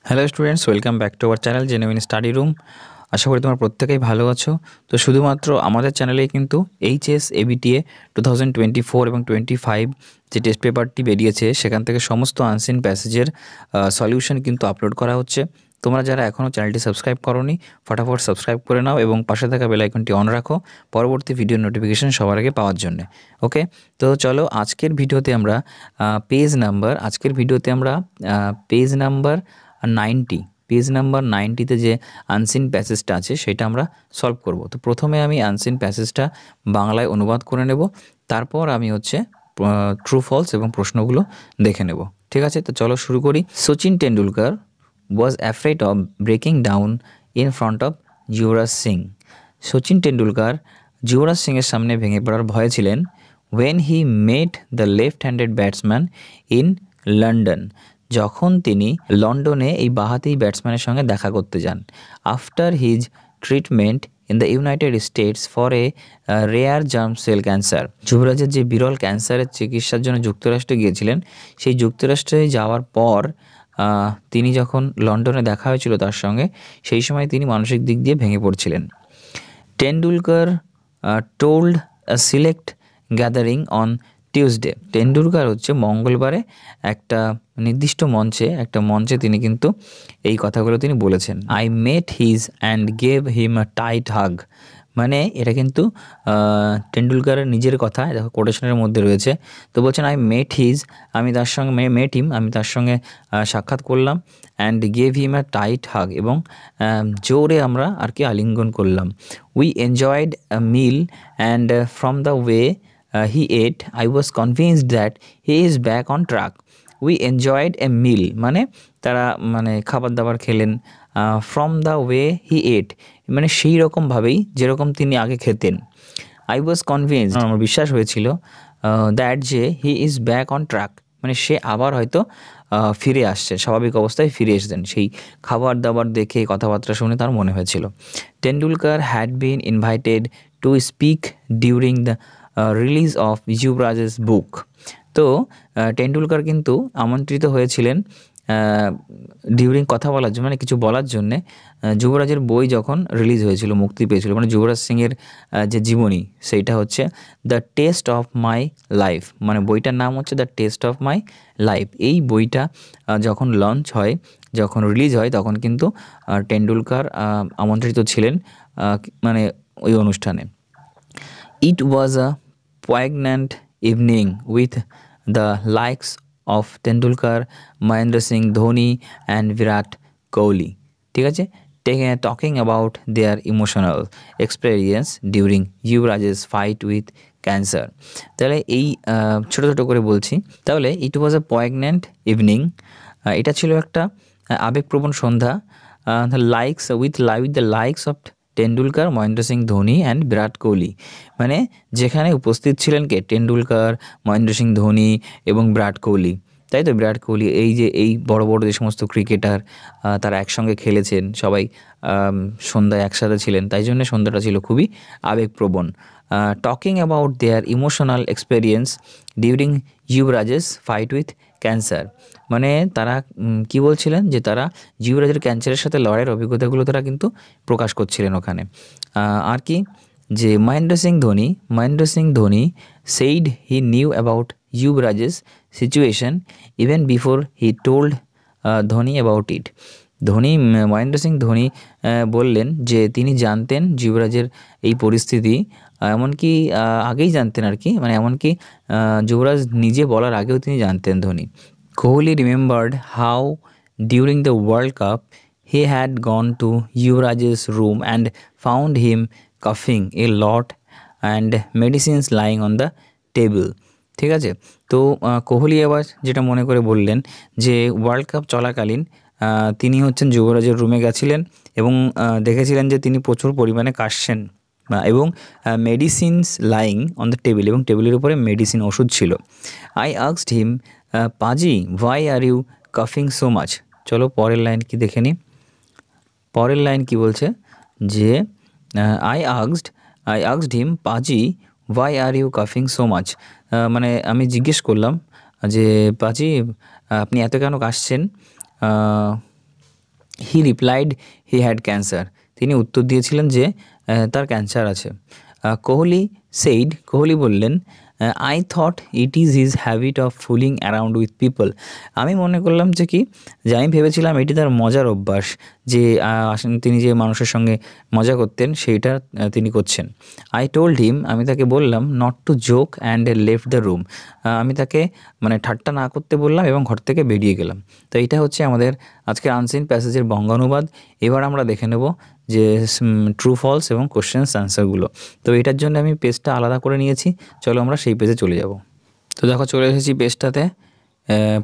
Hello students, welcome back to our channel genuine study room. আশা করি তোমরা প্রত্যেকেই ভালো আছো। তো শুধুমাত্র আমাদের চ্যানেলেই কিন্তু এইচএস এবিটিএ 2024 এবং 25 যে টেস্ট পেপারটি বেরিয়েছে সেখান থেকে সমস্ত আনসিন প্যাসেজের সলিউশন কিন্তু আপলোড করা হচ্ছে। তোমরা যারা এখনও চ্যানেলটি সাবস্ক্রাইব করোনি ফটাফট সাবস্ক্রাইব করে নাও এবং পাশে থাকা বেল আইকনটি অন রাখো পরবর্তী ভিডিওর নোটিফিকেশন সবার আগে পাওয়ার জন্য। ওকে, তো চলো আজকের ভিডিওতে আমরা পেজ নাম্বার 90 পেজ নাম্বার 90তে যে আনসিন প্যাসেজটা আছে সেটা আমরা সলভ করব। তো প্রথমে আমি আনসিন প্যাসেজটা বাংলায় অনুবাদ করে নেব, তারপর আমি ট্রু ফলস এবং প্রশ্নগুলো দেখে নেব। ঠিক আছে, তো চলো শুরু করি। Sachin Tendulkar was afraid of breaking down in front of Yuvraj Singh. Sachin Tendulkar Yuvraj সিংয়ের সামনে ভেঙে পড়ার ভয়ে ছিলেন when he met the left handed batsman in London, যখন তিনি লন্ডনে এই বাঁহাতি ব্যাটসম্যানের সঙ্গে দেখা করতে যান। After his treatment in the United States for a rare germ cell cancer, যুবরাজের যে বিরল ক্যান্সারের চিকিৎসার জন্য যুক্তরাষ্ট্রে গিয়েছিলেন, সেই যুক্তরাষ্ট্রে যাওয়ার পর তিনি যখন লন্ডনে দেখা হয়েছিল তার সঙ্গে, সেই সময় তিনি মানসিক দিক দিয়ে ভেঙে পড়ছিলেন। Tendulkar told a select gathering on Tuesday. Tendulkar মঙ্গলবারে একটা নির্দিষ্ট মঞ্চে তিনি কিন্তু এই কথাগুলো তিনি বলেছেন। I met his and gave him a tight hug. মানে এটা কিন্তু টেন্ডুলকারের নিজের কথা, দেখো কোটেশনের মধ্যে রয়েছে। তো বলছেন আই মেট হিজ, আমি তার সঙ্গে সাক্ষাৎ করলাম, and gave him a tight hug, এবং জোরে আমরা আর কি আলিঙ্গন করলাম। We enjoyed a meal and from the way he ate, I was convinced that he is back on track. We enjoyed a meal, মানে তারা খাবার দাবার খেলেন। ফ্রম দ্য ওয়ে হি এট, মানে সেই রকমভাবেই যেরকম তিনি আগে খেতেন। আই ওয়াজ কনভিন্সড, আমার বিশ্বাস হয়েছিল দ্যাট যে he is back on track, মানে সে আবার হয়তো ফিরে আসছে, স্বাভাবিক অবস্থায় ফিরে এসেছেন। সেই খাবার দাবার দেখে কথাবার্তা শুনে তার মনে হয়েছিল। Tendulkar had been invited to speak during the release of Yuvraj's book. তো টেন্ডুলকার কিন্তু আমন্ত্রিত হয়েছিলেন ডিউরিং কথা বলার জন্য, মানে কিছু বলার জন্যে, যুবরাজের বই যখন রিলিজ হয়েছিল, মুক্তি পেয়েছিল, মানে যুবরাজ সিংয়ের যে জীবনী, সেইটা হচ্ছে the test of my life, মানে বইটার নাম হচ্ছে the test of my life. এই বইটা যখন লঞ্চ হয়, যখন রিলিজ হয়, তখন কিন্তু টেন্ডুলকার আমন্ত্রিত ছিলেন মানে ওই অনুষ্ঠানে। It was a poignant evening with the likes of Tendulkar, Mahendra Singh Dhoni and Virat Kohli. ঠিক আছে, talking about their emotional experience during Yuvraj's fight with cancer. তাহলে এই ছোটো ছোটো করে বলছি। তাহলে it was a poignant evening, এটা ছিল একটা আবেগপ্রবণ সন্ধ্যা। with the likes of Tendulkar, Mahendra Singh Dhoni and Virat Kohli, মানে যেখানে উপস্থিত ছিলেন কে, টেন্ডুলকার, মহেন্দ্র সিং ধোনি এবং বিরাট কোহলি, তাই তো? বিরাট কোহলি, এই বড় বড় যে সমস্ত ক্রিকেটার তারা একসঙ্গে খেলেছেন, সবাই সন্ধ্যায় একসাথে ছিলেন, তাই জন্য সন্ধ্যাটা ছিল খুবই আবেগপ্রবণ। Talking about their emotional experience during Yuvraj's fight with cancer, মানে তারা কি বলছিলেন, যে তারা যুবরাজের ক্যান্সারের সাথে লড়াইয়ের অভিজ্ঞতাগুলো তারা কিন্তু প্রকাশ করছিলেন ওখানে। আর কি, যে Mahendra Singh Dhoni said he knew about Yuvraj's situation even before he told Dhoni about it. Mahendra Singh Dhoni বললেন যে তিনি জানতেন যুবরাজের এই পরিস্থিতি, এমনকি আগেই জানতেন আর কি, মানে এমনকি যুবরাজ নিজে বলার আগেও তিনি জানতেন Dhoni. Kohli remembered how during the world cup he had gone to Yuvraj's room and found him coughing a lot and medicines lying on the table. ঠিক আছে, তো কোহলি আবার যেটা মনে করে বললেন যে ওয়ার্ল্ড কাপ চলাকালীন তিনি যুবরাজের রুমে গেছিলেন এবং দেখেছিলেন যে তিনি প্রচুর পরিমাণে কাশছেন এবং medicines lying on the table, এবং টেবিলের উপরে মেডিসিন, ওষুধ ছিল। I asked him, paaji why are you কাফিং সো মাচ। চলো পরের লাইন কি দেখে নিই। পরের লাইন কি বলছে, যে I asked him, paaji why are you কাফিং সো মাচ, মানে আমি জিজ্ঞেস করলাম যে পাজি আপনি এত কেন কাশছেন। He replied he had cancer, তিনি উত্তর দিয়েছিলেন যে তার ক্যান্সার আছে। কোহলি বললেন, I thought it is his habit of fooling around with people, আমি মনে করলাম যে আমি ভেবেছিলাম এটি তার মজার অভ্যাস, যে তিনি যে মানুষের সঙ্গে মজা করতেন সেইটা তিনি করছেন। আই টোল্ড হিম, আমি তাকে বললাম, not to joke and left the room, আমি তাকে মানে ঠাট্টা না করতে বললাম এবং ঘর থেকে বেরিয়ে গেলাম। তো এইটা হচ্ছে আমাদের আজকের আনসিন প্যাসেজের বঙ্গানুবাদ। এবার আমরা দেখে নেব যে ট্রু ফলস এবং কোশ্চেন্স অ্যান্সারগুলো। তো এটার জন্য আমি পেজটা আলাদা করে নিয়েছি, চলো আমরা সেই পেজে চলে যাব। তো দেখো চলে এসেছি পেজটাতে।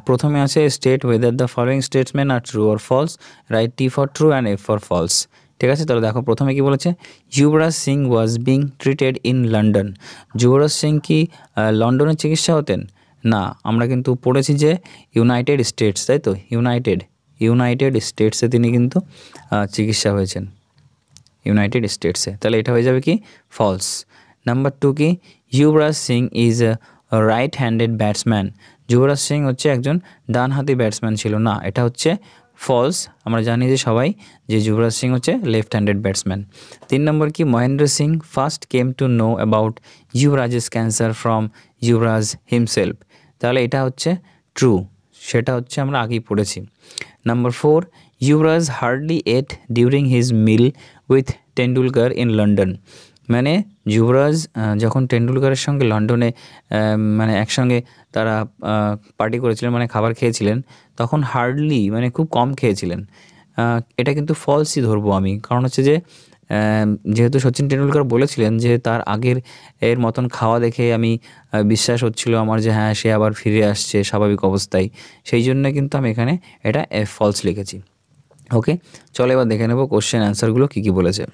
প্রথমে আছে state whether the following statements are true or false, right T for true and F for false. ঠিক আছে, তাহলে দেখো প্রথমে কি বলেছে, Yuvraj Singh was being treated in London. Yuvraj Singh কি লন্ডনে চিকিৎসা হতেন? না, আমরা কিন্তু পড়েছি যে ইউনাইটেড স্টেটস, তাই তো, ইউনাইটেড স্টেটসে তিনি কিন্তু চিকিৎসা হয়েছেন, ইউনাইটেড স্টেটসে। তাহলে এটা হয়ে যাবে কি ফলস। নাম্বার 2 কি, Yuvraj Singh is a right handed batsman. Yuvraj Singh হচ্ছে একজন ডানহাতি ব্যাটসম্যান ছিল, না, এটা হচ্ছে ফলস। আমরা জানি যে সবাই যে যুবরাজ সিং হচ্ছে লেফট হ্যান্ডেড ব্যাটসম্যান। 3 নম্বর কি, Mahendra Singh first came to know about Yuvraj's cancer from Yuvraj himself. তাহলে এটা হচ্ছে ট্রু, সেটা হচ্ছে আমরা আগেই পড়েছি। Number 4, Yuvraj hardly ate during his meal with Tendulkar in London. মানে যুবরাজ যখন টেন্ডুলকারের সঙ্গে লন্ডনে মানে একসঙ্গে তারা পার্টি করেছিলেন, মানে খাবার খেয়েছিলেন, তখন হার্ডলি মানে খুব কম খেয়েছিলেন। এটা কিন্তু ফলসই ধরবো আমি, কারণ হচ্ছে যে যেহেতু সচিন টেন্ডুলকার বলেছিলেন যে তার আগের এর মতন খাওয়া দেখে আমি বিশ্বাস হচ্ছিল আমার যে হ্যাঁ সে আবার ফিরে আসছে স্বাভাবিক অবস্থায়, সেই জন্য কিন্তু আমি এখানে এটা ফলস লিখেছি। ওকে, চলো এবার দেখে নেব কোশ্চেন অ্যান্সারগুলো কী কী বলেছে।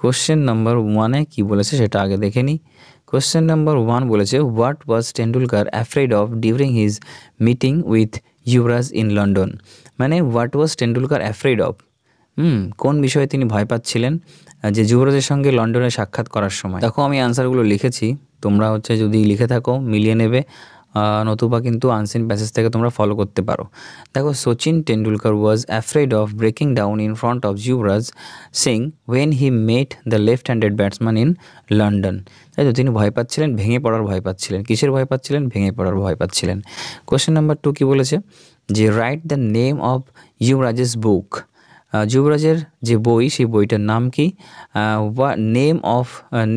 কোশ্চেন নাম্বার 1-এ কী বলেছে সেটা আগে দেখে নিই। কোশ্চেন নাম্বার 1 বলেছে, what was Tendulkar afraid of during his meeting with Yuvraj in London. মানে what was Tendulkar afraid of, কোন বিষয়ে তিনি ভয় পাচ্ছিলেন যে যুবরাজের সঙ্গে লন্ডনে সাক্ষাৎ করার সময়। দেখো আমি আনসারগুলো লিখেছি, তোমরা হচ্ছে যদি লিখে থাকো মিলিয়ে নেবে, নতুবা কিন্তু আনসিন প্যাসেজ থেকে তোমরা ফলো করতে পারো। দেখো, Sachin Tendulkar was afraid of breaking down in front of Yuvraj Singh when he met the left handed batsman in London. তাই তো, তিনি ভয় পাচ্ছিলেন, ভেঙে পড়ার ভয় পাচ্ছিলেন। কিসের ভয় পাচ্ছিলেন? ভেঙে পড়ার ভয় পাচ্ছিলেন। কোয়েশ্চেন নাম্বার 2 কী বলেছে, যে write the name of Yuvraj's বুক। যুবরাজের যে বই, সেই বইটার নাম কি?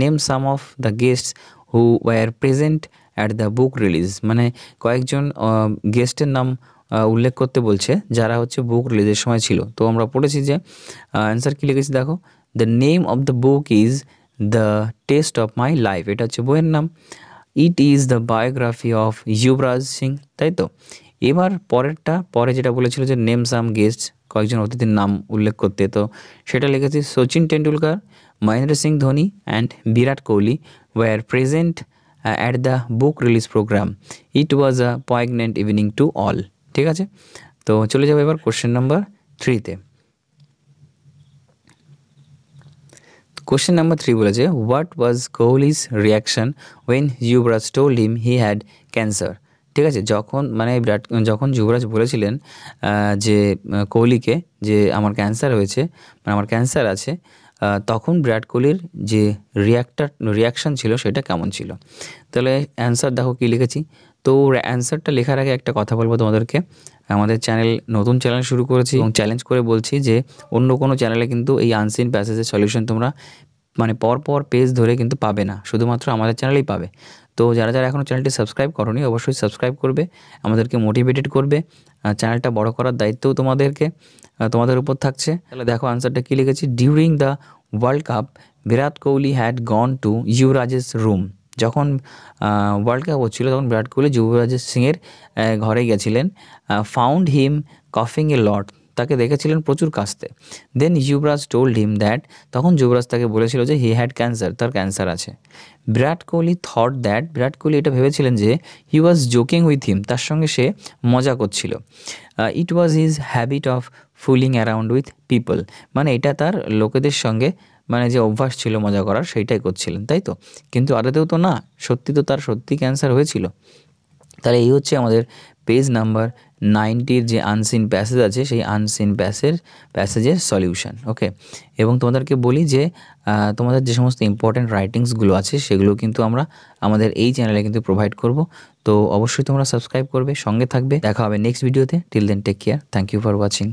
Name some of the guests who were present at the book release. মানে কয়েকজন গেস্টের নাম উল্লেখ করতে বলছে যারা হচ্ছে বুক রিলিজের সময় ছিল। তো আমরা পড়েছি যে অ্যান্সার কী লিখেছি, দেখো, the name of the book is the test of my life, এটা হচ্ছে বইয়ের নাম। It is the biography of Yuvraj Singh, তাই তো। এবার পরে যেটা বলেছিল যে নেম সাম গেস্ট, কয়েকজন অতিথির নাম উল্লেখ করতে, তো সেটা লিখেছি, Sachin Tendulkar, Mahendra Singh Dhoni and Virat Kohli were present at the book release programme. It was a poignant evening to all. ঠিক আছে, তো চলে যাবো এবার কোশ্চেন নাম্বার 3-তে। কোশ্চেন নাম্বার 3 বলেছে, what was Kohli's reaction when Yuvraj told him he had cancer. ঠিক আছে, যখন যুবরাজ বলেছিলেন যে কোহলিকে যে আমার ক্যান্সার হয়েছে, মানে আমার ক্যান্সার আছে, তখন বিরাট কোহলির যে রিয়াকশান ছিল সেটা কেমন ছিল। তাহলে অ্যান্সার দেখো কী লিখেছি। তো অ্যান্সারটা লেখার আগে একটা কথা বলবো তোমাদেরকে, আমাদের নতুন চ্যানেল শুরু করেছি এবং চ্যালেঞ্জ করে বলছি যে অন্য কোনো চ্যানেলে কিন্তু এই আনসিন প্যাসেজের সলিউশন তোমরা মানে পর পেজ ধরে কিন্তু পাবে না, শুধুমাত্র আমাদের চ্যানেলেই পাবে। তো যারা এখনও চ্যানেলটি সাবস্ক্রাইব করোনি অবশ্যই সাবস্ক্রাইব করবে, আমাদেরকে মোটিভেটেড করবে। চ্যানেলটা বড় করার দায়িত্বও তোমাদের উপর থাকছে। তাহলে দেখো আনসারটা কী লিখেছি, during the world cup Virat Kohli had gone to Yuvraj's room. যখন ওয়ার্ল্ড কাপ হচ্ছিল তখন বিরাট কোহলি যুবরাজ সিংয়ের ঘরে গেছিলেন। ফাউন্ড হিম কফিং এ লট, তাকে দেখেছিলেন প্রচুর কাশতে। দেন যুবরাজ টোল্ড হিম দ্যাট, তখন যুবরাজ তাকে বলেছিল যে হি হ্যাড ক্যান্সার, তার ক্যান্সার আছে। বিরাট কোহলি থট দ্যাট, বিরাট কোহলি এটা ভেবেছিলেন যে হি ওয়াজ জোকিং উইথ হিম, তার সঙ্গে সে মজা করছিল। It was his habit of fooling around with people, মানে এটা তার লোকেদের সঙ্গে মানে যে অভ্যাস ছিল মজা করার, সেইটাই করছিলেন, তাই তো। কিন্তু আদতেও তো না, সত্যি ক্যান্সার হয়েছিল। তাহলে এই হচ্ছে আমাদের পেজ নাম্বার 90-র যে আনসিন প্যাসেজ আছে সেই আনসিন প্যাসেজের সলিউশন। ওকে, এবং তোমাদেরকে বলি যে তোমাদের যে সমস্ত ইম্পর্ট্যান্ট রাইটিংসগুলো আছে সেগুলো কিন্তু আমরা আমাদের এই চ্যানেলে কিন্তু প্রোভাইড করব। তো অবশ্যই তোমরা সাবস্ক্রাইব করবে, সঙ্গে থাকবে। দেখা হবে নেক্সট ভিডিওতে। Till then take care, thank you for watching.